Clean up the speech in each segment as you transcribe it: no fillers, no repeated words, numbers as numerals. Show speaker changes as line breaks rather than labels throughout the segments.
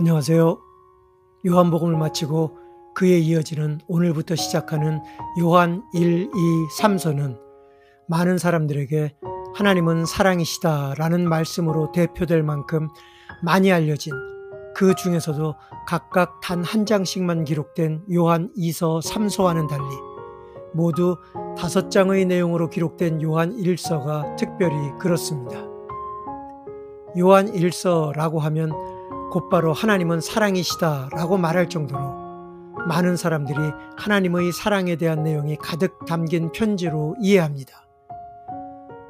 안녕하세요. 요한복음을 마치고 그에 이어지는 오늘부터 시작하는 요한 1, 2, 3서는 많은 사람들에게 하나님은 사랑이시다 라는 말씀으로 대표될 만큼 많이 알려진, 그 중에서도 각각 단 한 장씩만 기록된 요한 2서, 3서와는 달리 모두 5장의 내용으로 기록된 요한 1서가 특별히 그렇습니다. 요한 1서라고 하면 곧바로 하나님은 사랑이시다 라고 말할 정도로 많은 사람들이 하나님의 사랑에 대한 내용이 가득 담긴 편지로 이해합니다.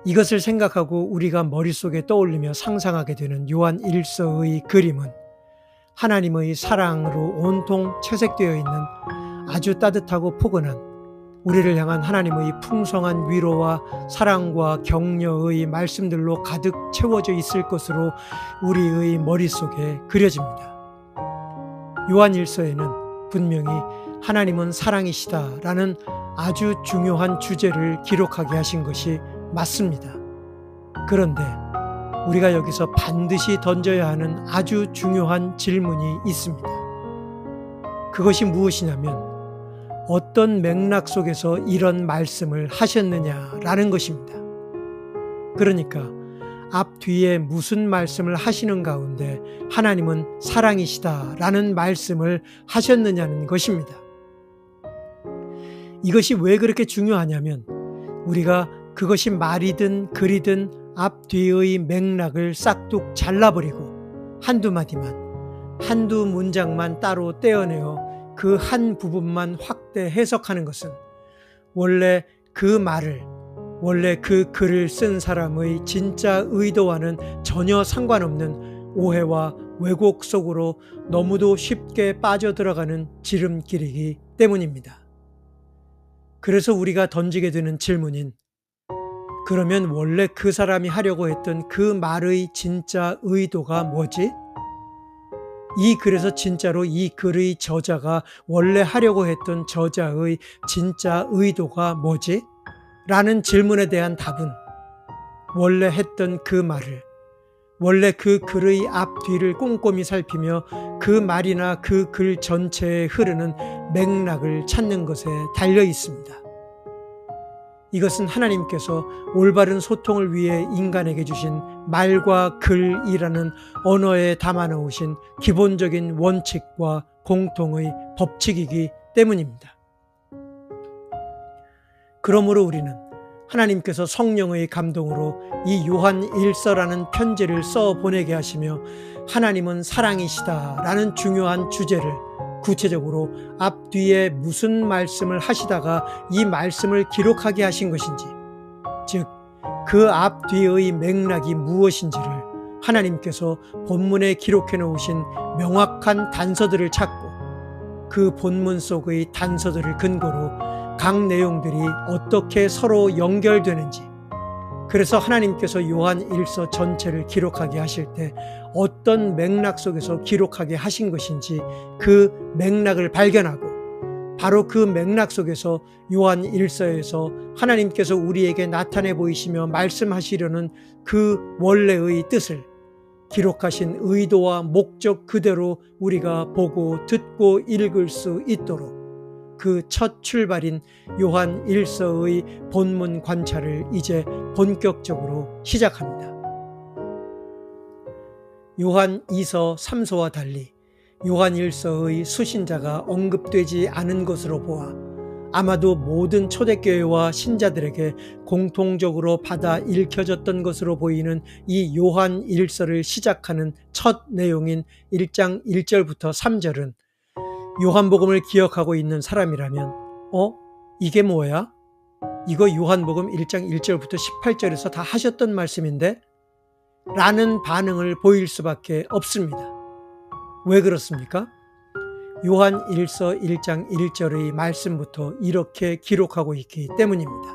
이것을 생각하고 우리가 머릿속에 떠올리며 상상하게 되는 요한 1서의 그림은 하나님의 사랑으로 온통 채색되어 있는 아주 따뜻하고 포근한, 우리를 향한 하나님의 풍성한 위로와 사랑과 격려의 말씀들로 가득 채워져 있을 것으로 우리의 머릿속에 그려집니다. 요한 1서에는 분명히 하나님은 사랑이시다라는 아주 중요한 주제를 기록하게 하신 것이 맞습니다. 그런데 우리가 여기서 반드시 던져야 하는 아주 중요한 질문이 있습니다. 그것이 무엇이냐면 어떤 맥락 속에서 이런 말씀을 하셨느냐라는 것입니다. 그러니까 앞뒤에 무슨 말씀을 하시는 가운데 하나님은 사랑이시다라는 말씀을 하셨느냐는 것입니다. 이것이 왜 그렇게 중요하냐면 우리가 그것이 말이든 글이든 앞뒤의 맥락을 싹둑 잘라버리고 한두 마디만, 한두 문장만 따로 떼어내어 그 한 부분만 확대 해석하는 것은 원래 그 말을, 원래 그 글을 쓴 사람의 진짜 의도와는 전혀 상관없는 오해와 왜곡 속으로 너무도 쉽게 빠져들어가는 지름길이기 때문입니다. 그래서 우리가 던지게 되는 질문인, 그러면 원래 그 사람이 하려고 했던 그 말의 진짜 의도가 뭐지? 이 글에서 진짜로 이 글의 저자가 원래 하려고 했던 저자의 진짜 의도가 뭐지? 라는 질문에 대한 답은 원래 했던 그 말을, 원래 그 글의 앞뒤를 꼼꼼히 살피며 그 말이나 그 글 전체에 흐르는 맥락을 찾는 것에 달려 있습니다. 이것은 하나님께서 올바른 소통을 위해 인간에게 주신 말과 글이라는 언어에 담아 놓으신 기본적인 원칙과 공통의 법칙이기 때문입니다. 그러므로 우리는 하나님께서 성령의 감동으로 이 요한 1서라는 편지를 써 보내게 하시며 하나님은 사랑이시다라는 중요한 주제를 구체적으로 앞뒤에 무슨 말씀을 하시다가 이 말씀을 기록하게 하신 것인지, 즉 그 앞뒤의 맥락이 무엇인지를 하나님께서 본문에 기록해 놓으신 명확한 단서들을 찾고 그 본문 속의 단서들을 근거로 각 내용들이 어떻게 서로 연결되는지, 그래서 하나님께서 요한 1서 전체를 기록하게 하실 때 어떤 맥락 속에서 기록하게 하신 것인지 그 맥락을 발견하고, 바로 그 맥락 속에서 요한 1서에서 하나님께서 우리에게 나타내 보이시며 말씀하시려는 그 원래의 뜻을 기록하신 의도와 목적 그대로 우리가 보고 듣고 읽을 수 있도록 그 첫 출발인 요한 1서의 본문 관찰을 이제 본격적으로 시작합니다. 요한 2서, 3서와 달리 요한 1서의 수신자가 언급되지 않은 것으로 보아 아마도 모든 초대교회와 신자들에게 공통적으로 받아 읽혀졌던 것으로 보이는 이 요한 1서를 시작하는 첫 내용인 1장 1절부터 3절은 요한복음을 기억하고 있는 사람이라면 이게 뭐야? 이거 요한복음 1장 1절부터 18절에서 다 하셨던 말씀인데? 라는 반응을 보일 수밖에 없습니다. 왜 그렇습니까? 요한 1서 1장 1절의 말씀부터 이렇게 기록하고 있기 때문입니다.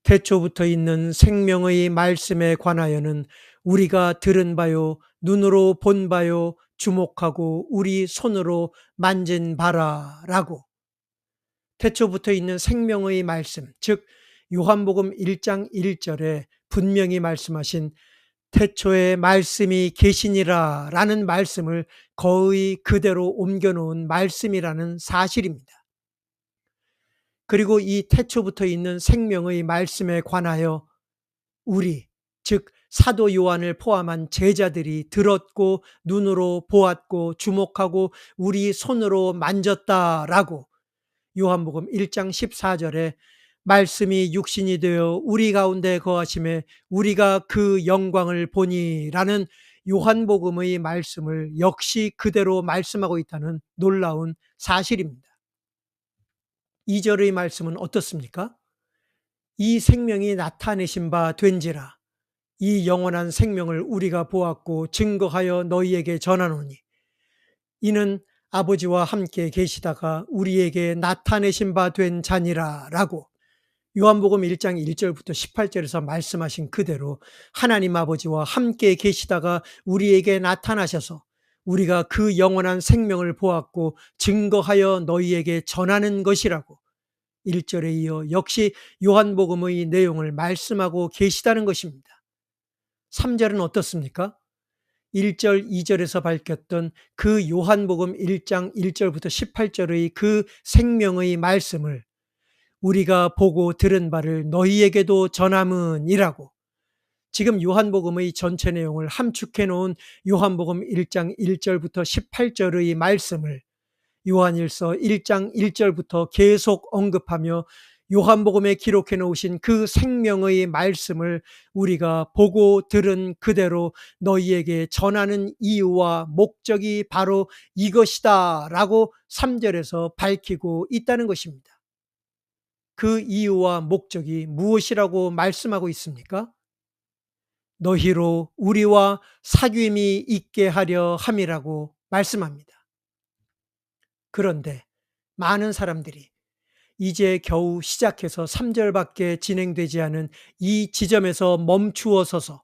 태초부터 있는 생명의 말씀에 관하여는 우리가 들은 바요, 눈으로 본 바요, 주목하고 우리 손으로 만진 바라 라고, 태초부터 있는 생명의 말씀, 즉 요한복음 1장 1절에 분명히 말씀하신 태초에 말씀이 계시니라 라는 말씀을 거의 그대로 옮겨놓은 말씀이라는 사실입니다. 그리고 이 태초부터 있는 생명의 말씀에 관하여 우리, 즉 사도 요한을 포함한 제자들이 들었고 눈으로 보았고 주목하고 우리 손으로 만졌다라고 요한복음 1장 14절에 말씀이 육신이 되어 우리 가운데 거하심에 우리가 그 영광을 보니라는 요한복음의 말씀을 역시 그대로 말씀하고 있다는 놀라운 사실입니다. 2절의 말씀은 어떻습니까? 이 생명이 나타내신 바 된지라 이 영원한 생명을 우리가 보았고 증거하여 너희에게 전하노니 이는 아버지와 함께 계시다가 우리에게 나타내신 바 된 자니라 라고 요한복음 1장 1절부터 18절에서 말씀하신 그대로 하나님 아버지와 함께 계시다가 우리에게 나타나셔서 우리가 그 영원한 생명을 보았고 증거하여 너희에게 전하는 것이라고 1절에 이어 역시 요한복음의 내용을 말씀하고 계시다는 것입니다. 3절은 어떻습니까? 1절, 2절에서 밝혔던 그 요한복음 1장 1절부터 18절의 그 생명의 말씀을 우리가 보고 들은 바를 너희에게도 전함은이라고 지금 요한복음의 전체 내용을 함축해 놓은 요한복음 1장 1절부터 18절의 말씀을 요한일서 1장 1절부터 계속 언급하며 요한복음에 기록해 놓으신 그 생명의 말씀을 우리가 보고 들은 그대로 너희에게 전하는 이유와 목적이 바로 이것이다 라고 3절에서 밝히고 있다는 것입니다. 그 이유와 목적이 무엇이라고 말씀하고 있습니까? 너희로 우리와 사귐이 있게 하려 함이라고 말씀합니다. 그런데 많은 사람들이 이제 겨우 시작해서 3절밖에 진행되지 않은 이 지점에서 멈추어 서서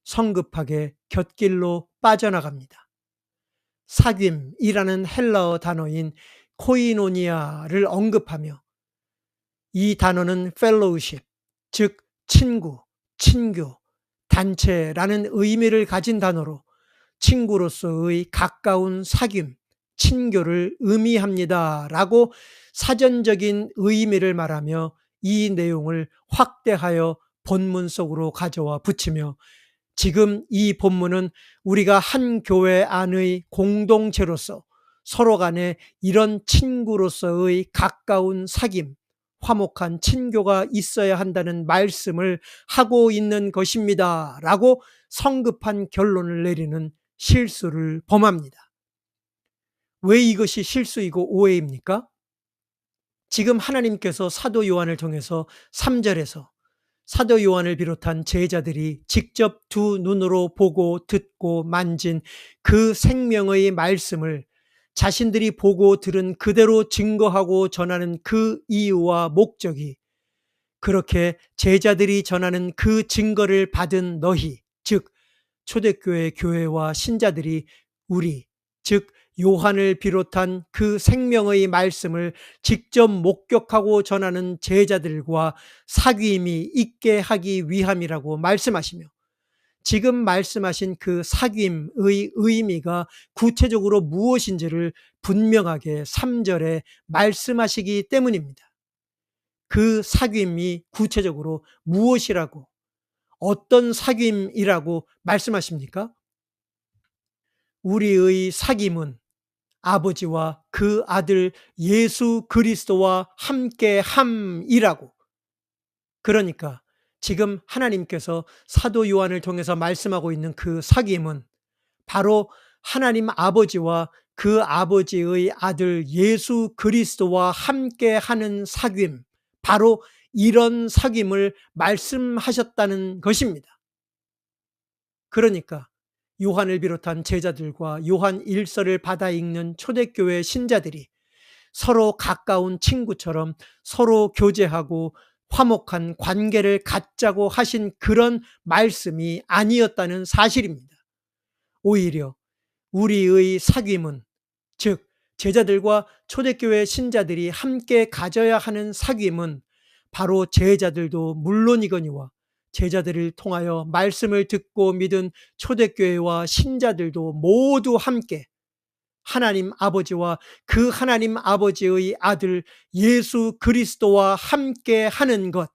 성급하게 곁길로 빠져나갑니다. 사귐이라는 헬라어 단어인 코이노니아를 언급하며 이 단어는 fellowship, 즉 친구, 친교, 단체라는 의미를 가진 단어로 친구로서의 가까운 사귐, 친교를 의미합니다 라고 사전적인 의미를 말하며 이 내용을 확대하여 본문 속으로 가져와 붙이며 지금 이 본문은 우리가 한 교회 안의 공동체로서 서로 간에 이런 친구로서의 가까운 사귐, 화목한 친교가 있어야 한다는 말씀을 하고 있는 것입니다 라고 성급한 결론을 내리는 실수를 범합니다. 왜 이것이 실수이고 오해입니까? 지금 하나님께서 사도 요한을 통해서 3절에서 사도 요한을 비롯한 제자들이 직접 두 눈으로 보고 듣고 만진 그 생명의 말씀을 자신들이 보고 들은 그대로 증거하고 전하는 그 이유와 목적이 그렇게 제자들이 전하는 그 증거를 받은 너희, 즉 초대교회 교회와 신자들이 우리, 즉 요한을 비롯한 그 생명의 말씀을 직접 목격하고 전하는 제자들과 사귐이 있게 하기 위함이라고 말씀하시며 지금 말씀하신 그 사귐의 의미가 구체적으로 무엇인지를 분명하게 3절에 말씀하시기 때문입니다. 그 사귐이 구체적으로 무엇이라고 어떤 사귐이라고 말씀하십니까? 우리의 사귐은 아버지와 그 아들 예수 그리스도와 함께 함이라고. 그러니까 지금 하나님께서 사도 요한을 통해서 말씀하고 있는 그 사귐은 바로 하나님 아버지와 그 아버지의 아들 예수 그리스도와 함께 하는 사귐, 바로 이런 사귐을 말씀하셨다는 것입니다. 그러니까 요한을 비롯한 제자들과 요한 일서를 받아 읽는 초대교회 신자들이 서로 가까운 친구처럼 서로 교제하고 화목한 관계를 갖자고 하신 그런 말씀이 아니었다는 사실입니다. 오히려 우리의 사귐은, 즉 제자들과 초대교회 신자들이 함께 가져야 하는 사귐은 바로 제자들도 물론이거니와 제자들을 통하여 말씀을 듣고 믿은 초대교회와 신자들도 모두 함께 하나님 아버지와 그 하나님 아버지의 아들 예수 그리스도와 함께 하는 것,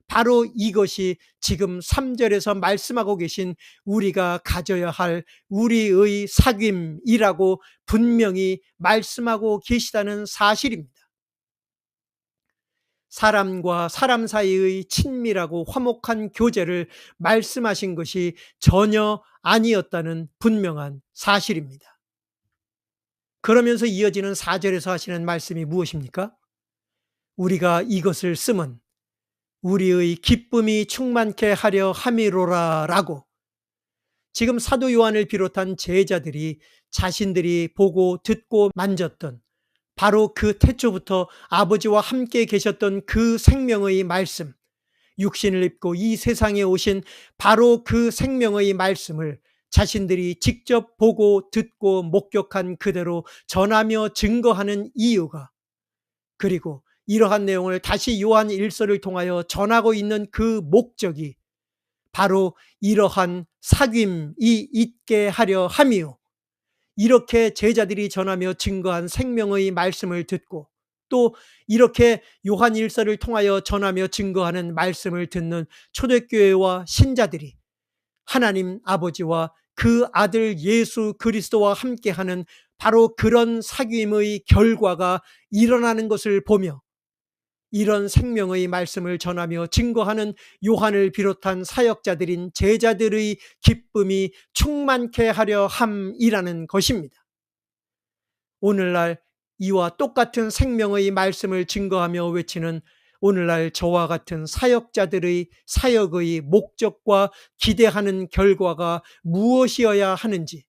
바로 이것이 지금 3절에서 말씀하고 계신 우리가 가져야 할 우리의 사귐이라고 분명히 말씀하고 계시다는 사실입니다. 사람과 사람 사이의 친밀하고 화목한 교제를 말씀하신 것이 전혀 아니었다는 분명한 사실입니다. 그러면서 이어지는 4절에서 하시는 말씀이 무엇입니까? 우리가 이것을 쓰면 우리의 기쁨이 충만케 하려 함이로라 라고, 지금 사도 요한을 비롯한 제자들이 자신들이 보고 듣고 만졌던 바로 그 태초부터 아버지와 함께 계셨던 그 생명의 말씀, 육신을 입고 이 세상에 오신 바로 그 생명의 말씀을 자신들이 직접 보고 듣고 목격한 그대로 전하며 증거하는 이유가, 그리고 이러한 내용을 다시 요한 1서를 통하여 전하고 있는 그 목적이 바로 이러한 사귐이 있게 하려 함이요, 이렇게 제자들이 전하며 증거한 생명의 말씀을 듣고 또 이렇게 요한 1서를 통하여 전하며 증거하는 말씀을 듣는 초대교회와 신자들이 하나님 아버지와 그 아들 예수 그리스도와 함께하는 바로 그런 사귐의 결과가 일어나는 것을 보며, 이런 생명의 말씀을 전하며 증거하는 요한을 비롯한 사역자들인 제자들의 기쁨이 충만케 하려 함이라는 것입니다. 오늘날 이와 똑같은 생명의 말씀을 증거하며 외치는 오늘날 저와 같은 사역자들의 사역의 목적과 기대하는 결과가 무엇이어야 하는지,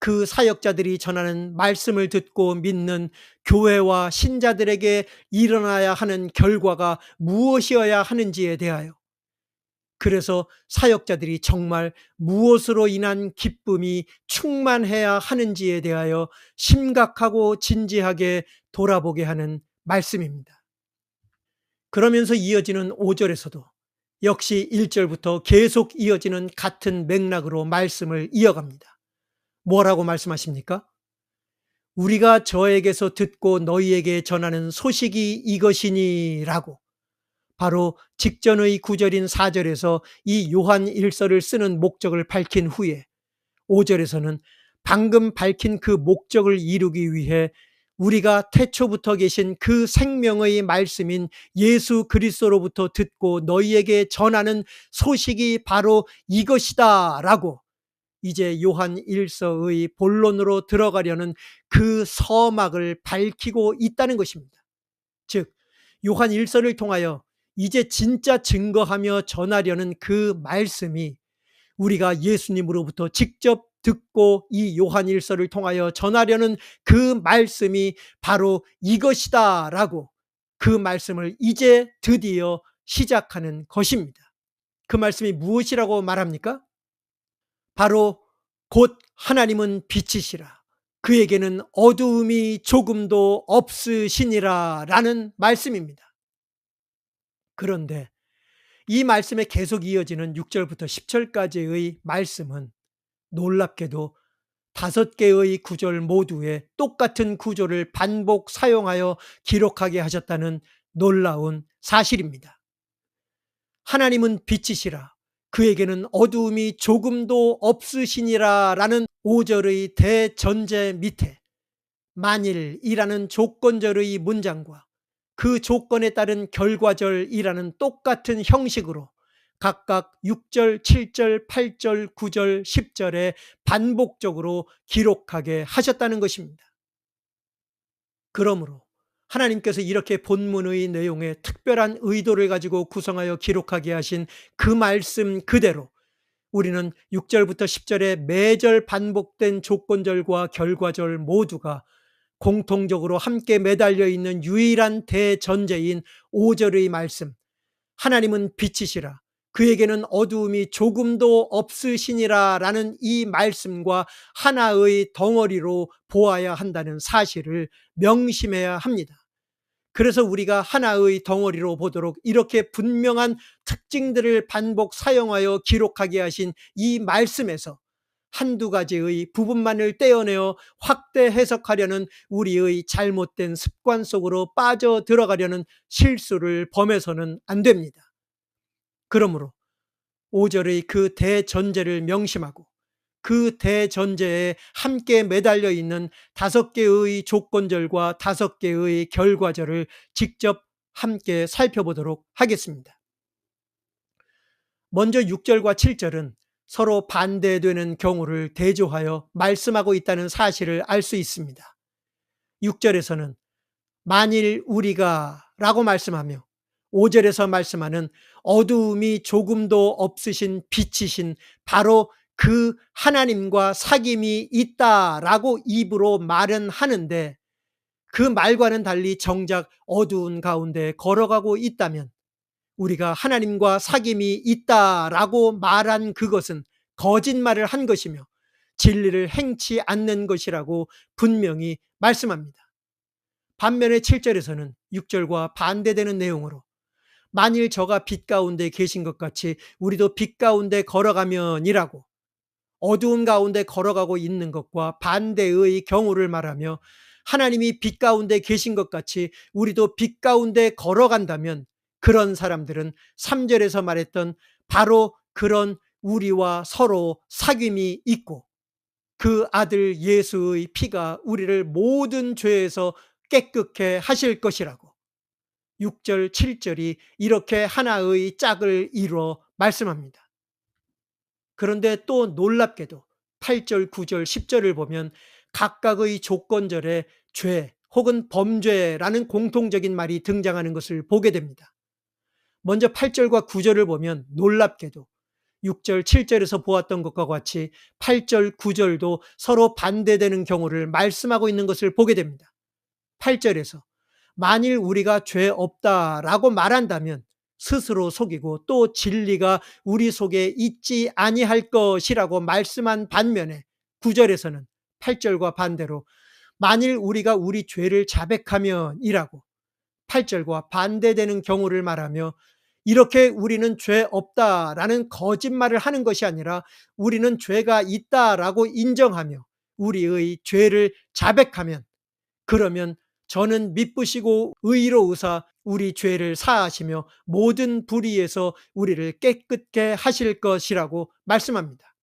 그 사역자들이 전하는 말씀을 듣고 믿는 교회와 신자들에게 일어나야 하는 결과가 무엇이어야 하는지에 대하여, 그래서 사역자들이 정말 무엇으로 인한 기쁨이 충만해야 하는지에 대하여 심각하고 진지하게 돌아보게 하는 말씀입니다. 그러면서 이어지는 5절에서도 역시 1절부터 계속 이어지는 같은 맥락으로 말씀을 이어갑니다. 뭐라고 말씀하십니까? 우리가 저에게서 듣고 너희에게 전하는 소식이 이것이니 라고, 바로 직전의 9절인 4절에서 이 요한 1서를 쓰는 목적을 밝힌 후에 5절에서는 방금 밝힌 그 목적을 이루기 위해 우리가 태초부터 계신 그 생명의 말씀인 예수 그리스도로부터 듣고 너희에게 전하는 소식이 바로 이것이다 라고, 이제 요한 1서의 본론으로 들어가려는 그 서막을 밝히고 있다는 것입니다. 즉 요한 1서를 통하여 이제 진짜 증거하며 전하려는 그 말씀이 우리가 예수님으로부터 직접 듣고 이 요한 1서를 통하여 전하려는 그 말씀이 바로 이것이다 라고, 그 말씀을 이제 드디어 시작하는 것입니다. 그 말씀이 무엇이라고 말합니까? 바로 곧 하나님은 빛이시라 그에게는 어두움이 조금도 없으시니라 라는 말씀입니다. 그런데 이 말씀에 계속 이어지는 6절부터 10절까지의 말씀은 놀랍게도 5개의 구절 모두에 똑같은 구조를 반복 사용하여 기록하게 하셨다는 놀라운 사실입니다. 하나님은 빛이시라 그에게는 어두움이 조금도 없으시니라 라는 5절의 대전제 밑에 만일이라는 조건절의 문장과 그 조건에 따른 결과절이라는 똑같은 형식으로 각각 6절, 7절, 8절, 9절, 10절에 반복적으로 기록하게 하셨다는 것입니다. 그러므로 하나님께서 이렇게 본문의 내용에 특별한 의도를 가지고 구성하여 기록하게 하신 그 말씀 그대로 우리는 6절부터 10절에 매절 반복된 조건절과 결과절 모두가 공통적으로 함께 매달려 있는 유일한 대전제인 5절의 말씀, 하나님은 빛이시라 그에게는 어두움이 조금도 없으시니라 라는 이 말씀과 하나의 덩어리로 보아야 한다는 사실을 명심해야 합니다. 그래서 우리가 하나의 덩어리로 보도록 이렇게 분명한 특징들을 반복 사용하여 기록하게 하신 이 말씀에서 한두 가지의 부분만을 떼어내어 확대 해석하려는 우리의 잘못된 습관 속으로 빠져 들어가려는 실수를 범해서는 안 됩니다. 그러므로 5절의 그 대전제를 명심하고 그 대전제에 함께 매달려 있는 5개의 조건절과 5개의 결과절을 직접 함께 살펴보도록 하겠습니다. 먼저 6절과 7절은 서로 반대되는 경우를 대조하여 말씀하고 있다는 사실을 알 수 있습니다. 6절에서는 만일 우리가 라고 말씀하며 5절에서 말씀하는 어두움이 조금도 없으신 빛이신 바로 그 하나님과 사귐이 있다라고 입으로 말은 하는데 그 말과는 달리 정작 어두운 가운데 걸어가고 있다면 우리가 하나님과 사귐이 있다라고 말한 그것은 거짓말을 한 것이며 진리를 행치 않는 것이라고 분명히 말씀합니다. 반면에 7절에서는 6절과 반대되는 내용으로 만일 저가 빛 가운데 계신 것 같이 우리도 빛 가운데 걸어가면이라고 어두운 가운데 걸어가고 있는 것과 반대의 경우를 말하며 하나님이 빛 가운데 계신 것 같이 우리도 빛 가운데 걸어간다면 그런 사람들은 3절에서 말했던 바로 그런 우리와 서로 사귐이 있고 그 아들 예수의 피가 우리를 모든 죄에서 깨끗게 하실 것이라고 6절, 7절이 이렇게 하나의 짝을 이루어 말씀합니다. 그런데 또 놀랍게도 8절, 9절, 10절을 보면 각각의 조건절에 죄 혹은 범죄라는 공통적인 말이 등장하는 것을 보게 됩니다. 먼저 8절과 9절을 보면 놀랍게도 6절, 7절에서 보았던 것과 같이 8절, 9절도 서로 반대되는 경우를 말씀하고 있는 것을 보게 됩니다. 8절에서 만일 우리가 죄 없다라고 말한다면 스스로 속이고 또 진리가 우리 속에 있지 아니할 것이라고 말씀한 반면에 9절에서는 8절과 반대로 만일 우리가 우리 죄를 자백하면이라고 8절과 반대되는 경우를 말하며 이렇게 우리는 죄 없다라는 거짓말을 하는 것이 아니라 우리는 죄가 있다라고 인정하며 우리의 죄를 자백하면 그러면 저는 미쁘시고 의로우사 우리 죄를 사하시며 모든 불의에서 우리를 깨끗게 하실 것이라고 말씀합니다.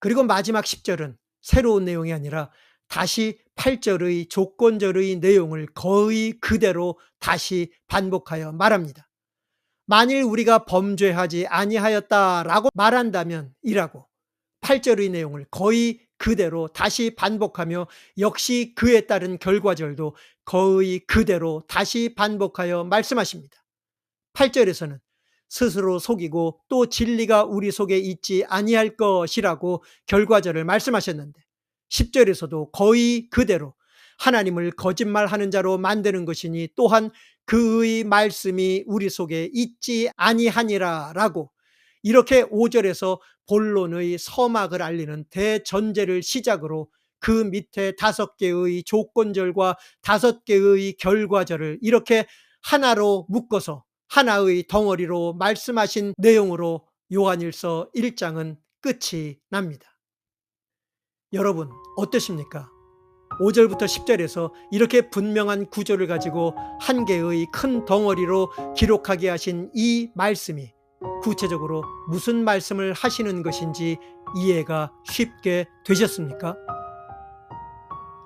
그리고 마지막 10절은 새로운 내용이 아니라 다시 8절의 조건절의 내용을 거의 그대로 다시 반복하여 말합니다. 만일 우리가 범죄하지 아니하였다라고 말한다면 이라고 8절의 내용을 거의 그대로 다시 반복하며 역시 그에 따른 결과절도 거의 그대로 다시 반복하여 말씀하십니다. 8절에서는 스스로 속이고 또 진리가 우리 속에 있지 아니할 것이라고 결과절을 말씀하셨는데 10절에서도 거의 그대로 하나님을 거짓말하는 자로 만드는 것이니 또한 그의 말씀이 우리 속에 있지 아니하니라 라고 이렇게 5절에서 본론의 서막을 알리는 대전제를 시작으로 그 밑에 5개의 조건절과 5개의 결과절을 이렇게 하나로 묶어서 하나의 덩어리로 말씀하신 내용으로 요한일서 1장은 끝이 납니다. 여러분 어떠십니까? 5절부터 10절에서 이렇게 분명한 구조를 가지고 한 개의 큰 덩어리로 기록하게 하신 이 말씀이 구체적으로 무슨 말씀을 하시는 것인지 이해가 쉽게 되셨습니까?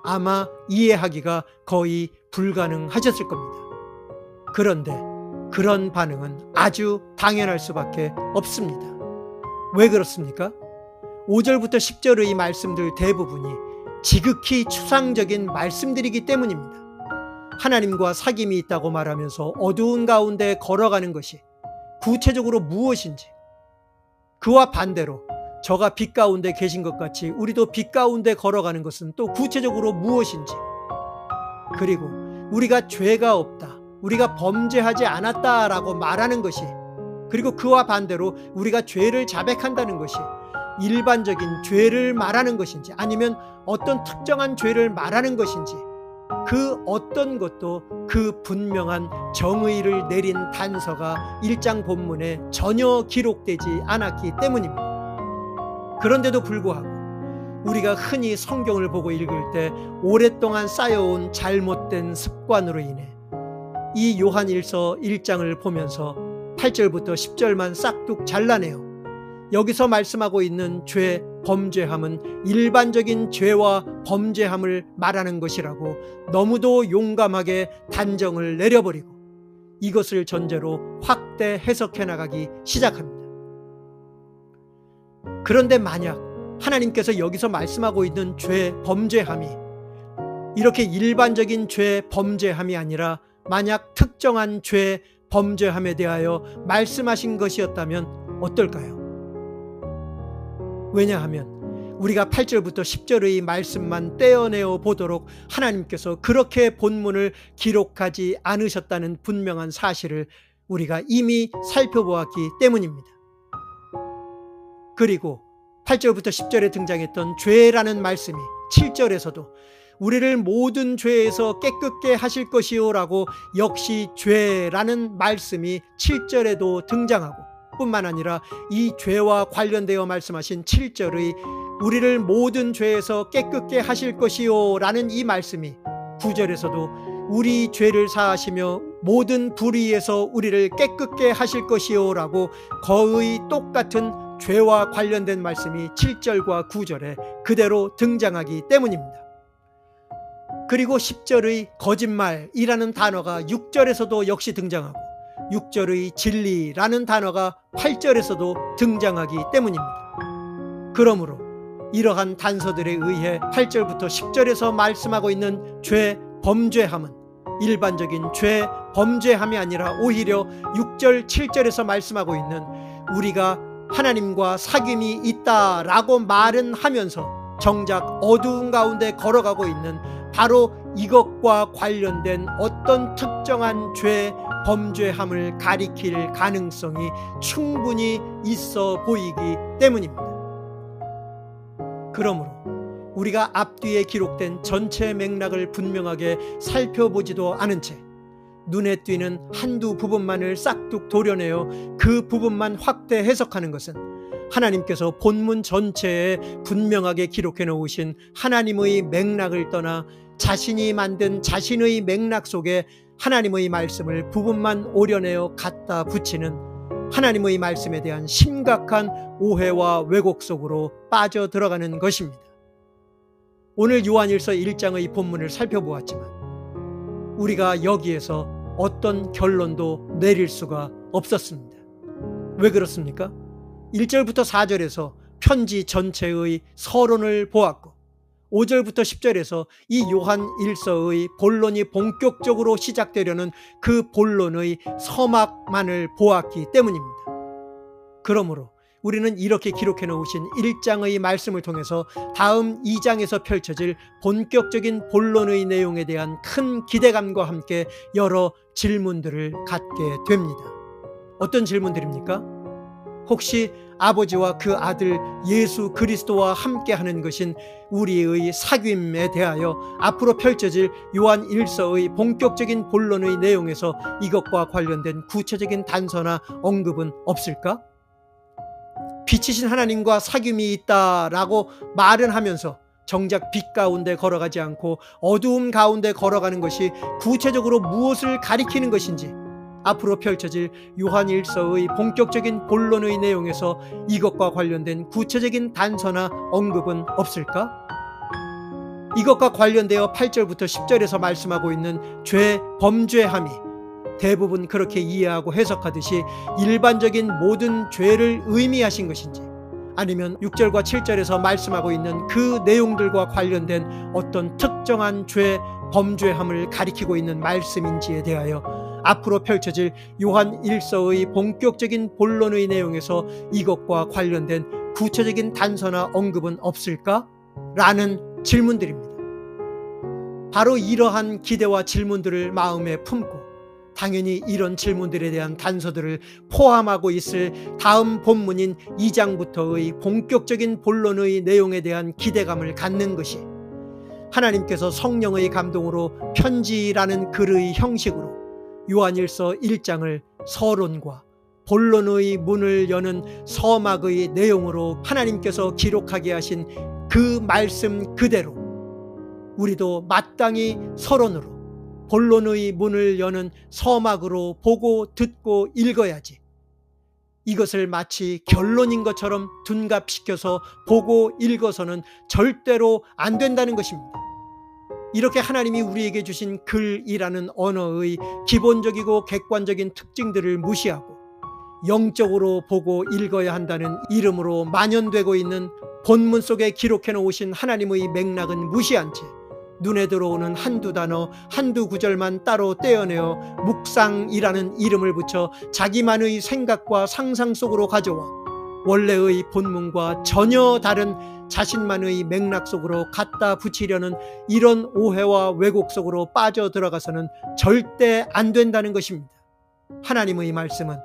아마 이해하기가 거의 불가능하셨을 겁니다. 그런데 그런 반응은 아주 당연할 수밖에 없습니다. 왜 그렇습니까? 5절부터 10절의 말씀들 대부분이 지극히 추상적인 말씀들이기 때문입니다. 하나님과 사귐이 있다고 말하면서 어두운 가운데 걸어가는 것이 구체적으로 무엇인지, 그와 반대로 저가 빛 가운데 계신 것 같이 우리도 빛 가운데 걸어가는 것은 또 구체적으로 무엇인지, 그리고 우리가 죄가 없다, 우리가 범죄하지 않았다라고 말하는 것이, 그리고 그와 반대로 우리가 죄를 자백한다는 것이 일반적인 죄를 말하는 것인지 아니면 어떤 특정한 죄를 말하는 것인지, 그 어떤 것도 그 분명한 정의를 내린 단서가 1장 본문에 전혀 기록되지 않았기 때문입니다. 그런데도 불구하고 우리가 흔히 성경을 보고 읽을 때 오랫동안 쌓여온 잘못된 습관으로 인해 이 요한일서 1장을 보면서 8절부터 10절만 싹둑 잘라내요. 여기서 말씀하고 있는 죄, 범죄함은 일반적인 죄와 범죄함을 말하는 것이라고 너무도 용감하게 단정을 내려버리고 이것을 전제로 확대 해석해 나가기 시작합니다. 그런데 만약 하나님께서 여기서 말씀하고 있는 죄, 범죄함이 이렇게 일반적인 죄, 범죄함이 아니라 만약 특정한 죄, 범죄함에 대하여 말씀하신 것이었다면 어떨까요? 왜냐하면 우리가 8절부터 10절의 말씀만 떼어내어 보도록 하나님께서 그렇게 본문을 기록하지 않으셨다는 분명한 사실을 우리가 이미 살펴보았기 때문입니다. 그리고 8절부터 10절에 등장했던 죄라는 말씀이 7절에서도 우리를 모든 죄에서 깨끗게 하실 것이요 라고 역시 죄라는 말씀이 7절에도 등장하고 뿐만 아니라 이 죄와 관련되어 말씀하신 7절의 우리를 모든 죄에서 깨끗게 하실 것이요 라는 이 말씀이 9절에서도 우리 죄를 사하시며 모든 불의에서 우리를 깨끗게 하실 것이요 라고 거의 똑같은 죄와 관련된 말씀이 7절과 9절에 그대로 등장하기 때문입니다. 그리고 10절의 거짓말이라는 단어가 6절에서도 역시 등장하고 6절의 진리라는 단어가 8절에서도 등장하기 때문입니다. 그러므로 이러한 단서들에 의해 8절부터 10절에서 말씀하고 있는 죄, 범죄함은 일반적인 죄, 범죄함이 아니라 오히려 6절, 7절에서 말씀하고 있는 우리가 하나님과 사귐이 있다라고 말은 하면서 정작 어두운 가운데 걸어가고 있는 바로 이것과 관련된 어떤 특정한 죄, 범죄함을 가리킬 가능성이 충분히 있어 보이기 때문입니다. 그러므로 우리가 앞뒤에 기록된 전체 맥락을 분명하게 살펴보지도 않은 채 눈에 띄는 한두 부분만을 싹둑 도려내어 그 부분만 확대 해석하는 것은 하나님께서 본문 전체에 분명하게 기록해 놓으신 하나님의 맥락을 떠나 자신이 만든 자신의 맥락 속에 하나님의 말씀을 부분만 오려내어 갖다 붙이는 하나님의 말씀에 대한 심각한 오해와 왜곡 속으로 빠져들어가는 것입니다. 오늘 요한일서 1장의 본문을 살펴보았지만 우리가 여기에서 어떤 결론도 내릴 수가 없었습니다. 왜 그렇습니까? 1절부터 4절에서 편지 전체의 서론을 보았고 5절부터 10절에서 이 요한 1서의 본론이 본격적으로 시작되려는 그 본론의 서막만을 보았기 때문입니다. 그러므로 우리는 이렇게 기록해 놓으신 1장의 말씀을 통해서 다음 2장에서 펼쳐질 본격적인 본론의 내용에 대한 큰 기대감과 함께 여러 질문들을 갖게 됩니다. 어떤 질문들입니까? 혹시 아버지와 그 아들 예수 그리스도와 함께하는 것인 우리의 사귐에 대하여 앞으로 펼쳐질 요한 1서의 본격적인 본론의 내용에서 이것과 관련된 구체적인 단서나 언급은 없을까? 빛이신 하나님과 사귐이 있다라고 말은 하면서 정작 빛 가운데 걸어가지 않고 어두움 가운데 걸어가는 것이 구체적으로 무엇을 가리키는 것인지 앞으로 펼쳐질 요한 1서의 본격적인 본론의 내용에서 이것과 관련된 구체적인 단서나 언급은 없을까? 이것과 관련되어 8절부터 10절에서 말씀하고 있는 죄, 범죄함이 대부분 그렇게 이해하고 해석하듯이 일반적인 모든 죄를 의미하신 것인지 아니면 6절과 7절에서 말씀하고 있는 그 내용들과 관련된 어떤 특정한 죄, 범죄함을 가리키고 있는 말씀인지에 대하여 앞으로 펼쳐질 요한 1서의 본격적인 본론의 내용에서 이것과 관련된 구체적인 단서나 언급은 없을까? 라는 질문들입니다. 바로 이러한 기대와 질문들을 마음에 품고 당연히 이런 질문들에 대한 단서들을 포함하고 있을 다음 본문인 2장부터의 본격적인 본론의 내용에 대한 기대감을 갖는 것이 하나님께서 성령의 감동으로 편지라는 글의 형식으로 요한일서 1장을 서론과 본론의 문을 여는 서막의 내용으로 하나님께서 기록하게 하신 그 말씀 그대로 우리도 마땅히 서론으로 본론의 문을 여는 서막으로 보고 듣고 읽어야지, 이것을 마치 결론인 것처럼 둔갑시켜서 보고 읽어서는 절대로 안 된다는 것입니다. 이렇게 하나님이 우리에게 주신 글이라는 언어의 기본적이고 객관적인 특징들을 무시하고 영적으로 보고 읽어야 한다는 이름으로 만연되고 있는 본문 속에 기록해 놓으신 하나님의 맥락은 무시한 채 눈에 들어오는 한두 단어, 한두 구절만 따로 떼어내어 묵상이라는 이름을 붙여 자기만의 생각과 상상 속으로 가져와 원래의 본문과 전혀 다른 자신만의 맥락 속으로 갖다 붙이려는 이런 오해와 왜곡 속으로 빠져들어가서는 절대 안 된다는 것입니다. 하나님의 말씀은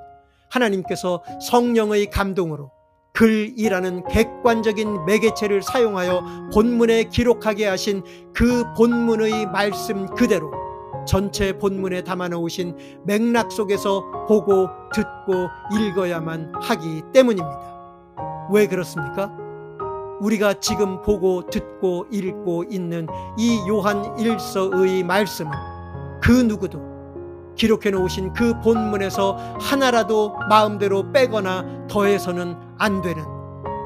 하나님께서 성령의 감동으로 글이라는 객관적인 매개체를 사용하여 본문에 기록하게 하신 그 본문의 말씀 그대로 전체 본문에 담아 놓으신 맥락 속에서 보고 듣고 읽어야만 하기 때문입니다. 왜 그렇습니까? 우리가 지금 보고 듣고 읽고 있는 이 요한 1서의 말씀은 그 누구도 기록해 놓으신 그 본문에서 하나라도 마음대로 빼거나 더해서는 안 되는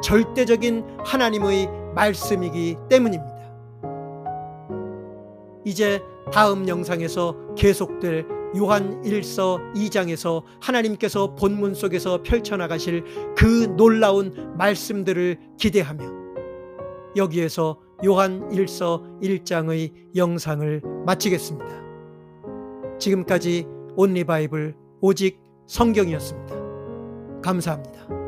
절대적인 하나님의 말씀이기 때문입니다. 이제 다음 영상에서 계속될 요한 1서 2장에서 하나님께서 본문 속에서 펼쳐나가실 그 놀라운 말씀들을 기대하며 여기에서 요한 1서 1장의 영상을 마치겠습니다. 지금까지 온리바이블 오직 성경이었습니다. 감사합니다.